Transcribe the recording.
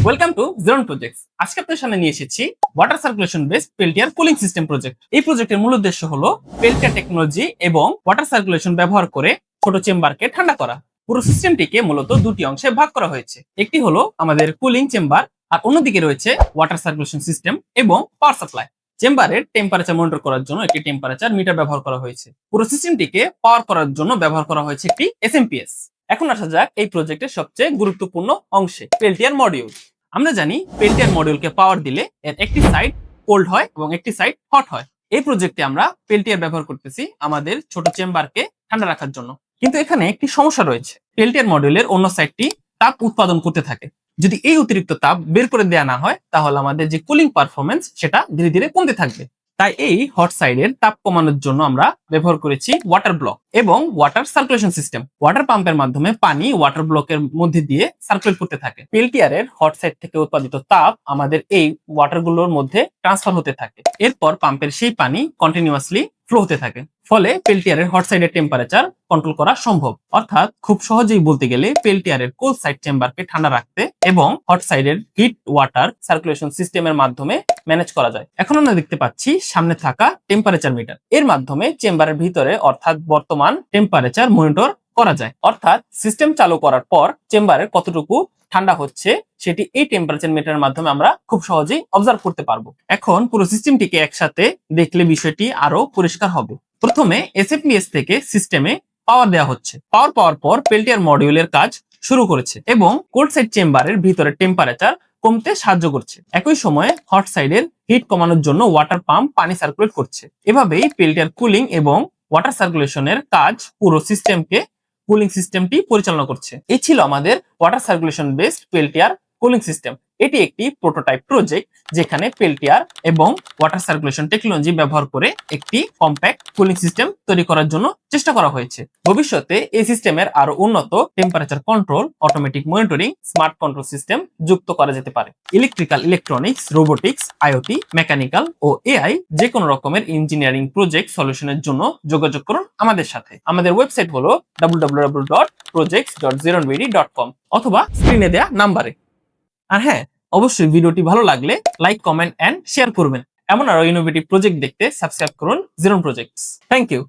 Welcome to জেরন projects. আজকে আপনাদের সামনে নিয়ে এসেছি water circulation based Peltier cooling system project. এই প্রজেক্টের মূল উদ্দেশ্য হলো পেল্টিয়ার টেকনোলজি এবং ওয়াটার সার্কুলেশন ব্যবহার করে ছোট চেম্বারকে ঠান্ডা করা। পুরো সিস্টেমটিকে মূলত দুটি অংশে ভাগ করা হয়েছে। একটি হলো আমাদের কুলিং চেম্বার, আর অন্যদিকে রয়েছে ওয়াটার সার্কুলেশন সিস্টেম এবং পাওয়ার সাপ্লাই। চেম্বারের টেম্পারেচার মনিটর করার জন্য একটি টেম্পারেচার মিটার ব্যবহার করা হয়েছে। পুরো সিস্টেমটিকে পাওয়ার করার জন্য ব্যবহার করা হয়েছে একটি এসএমপিএস। এখন আসা যাক এই প্রজেক্টের সবচেয়ে গুরুত্বপূর্ণ অংশে, পেল্টিয়ার মডিউল। আমরা জানি পেল্টিয়ার মডিউলকে পাওয়ার দিলে এর একটি সাইড কোল্ড হয় এবং একটি সাইড হট হয়। এই প্রজেক্টে আমরা পেল্টিয়ার ব্যবহার করতেছি আমাদের ছোট চেম্বারকে ঠান্ডা রাখার জন্য। কিন্তু এখানে একটি সমস্যা রয়েছে, পেল্টিয়ার মডিউলের অন্য সাইডটি তাপ উৎপাদন করতে থাকে। যদি এই অতিরিক্ত তাপ বের করে দেওয়া না হয় তাহলে আমাদের যে কুলিং পারফরমেন্স সেটা ধীরে ধীরে কমতে থাকবে। তাই এই হট সাইডের তাপ কমানোর জন্য আমরা ব্যবহার করেছি ওয়াটার ব্লক এবং ওয়াটার সার্কুলেশন সিস্টেম। ওয়াটার পাম্পের মাধ্যমে পানি ওয়াটার ব্লকের মধ্যে দিয়ে সার্কুলেট করতে থাকে। পেল্টিয়ারের হট সাইড থেকে উৎপাদিত তাপ আমাদের এই ওয়াটারগুলোর মধ্যে ট্রান্সফার হতে থাকে। এরপর পাম্পের সেই পানি কন্টিনিউয়াসলি ফ্লো হতে থাকে, ফলে পেল্টিয়ারের হট সাইডের টেম্পারেচার কন্ট্রোল করা সম্ভব। অর্থাৎ খুব সহজেই বলতে গেলে পেল্টিয়ারের কোল্ড সাইড চেম্বারকে ঠান্ডা রাখতে এবং হট সাইডের হিট ওয়াটার সার্কুলেশন সিস্টেমের মাধ্যমে ম্যানেজ করা যায়। এখন আমরা দেখতে পাচ্ছি সামনে থাকা টেম্পারেচার মিটার। এর মাধ্যমে চেম্বারের ভিতরে অর্থাৎ বর্তমান টেম্পারেচার মনিটর করা যায়। অর্থাৎ সিস্টেম চালু করার পর চেম্বারের কতটুকু ঠান্ডা হচ্ছে সেটি এই টেম্পারেচার মিটারের মাধ্যমে আমরা খুব সহজেই অবজার্ভ করতে পারবো। এখন পুরো সিস্টেমটিকে একসাথে দেখলে বিষয়টি আরো পরিষ্কার হবে। প্রথমে এসএমপিএস থেকে সিস্টেমে পাওয়ার দেওয়া হচ্ছে। পাওয়ার পাওয়ার পর পেল্টিয়ার মডিউলের কাজ শুরু করেছে এবং কোল্ড সাইড চেম্বারের ভিতরে টেম্পারেচার কমতে সাহায্য করছে। একই সময়ে হট সাইডের হিট কমানোর জন্য ওয়াটার পাম্প পানি সার্কুলেট করছে। এভাবেই পেল্টিয়ার কুলিং এবং ওয়াটার সার্কুলেশনের কাজ পুরো সিস্টেমকে কুলিং সিস্টেমটি পরিচালনা করছে। এই ছিল আমাদের water circulation based Peltier cooling system. এটি একটি প্রোটোটাইপ প্রজেক্ট যেখানে পেল্টিয়ার এবং ওয়াটার সার্কুলেশন টেকনোলজি ব্যবহার করে একটি কম্প্যাক্ট কুলিং সিস্টেম তৈরি করার জন্য চেষ্টা করা হয়েছে। ভবিষ্যতে এই সিস্টেমের আরো উন্নত temperature control, automatic monitoring, smart control system যুক্ত করা যেতে পারে। Electrical, electronics, robotics, IoT, mechanical ও এআই যে কোনো রকমের ইঞ্জিনিয়ারিং প্রজেক্ট সলিউশনের জন্য যোগাযোগ করুন আমাদের সাথে। আমাদের ওয়েবসাইট হলো www.projects.zeronvd.com অথবা স্ক্রিনে দেয়া নাম্বারে। আর হ্যাঁ, অবশ্যই ভিডিওটি ভালো লাগলে লাইক, কমেন্ট এন্ড শেয়ার করবেন। এমন আরো ইনোভেটিভ প্রজেক্ট দেখতে সাবস্ক্রাইব করুন জেরন প্রজেক্টস। Thank you.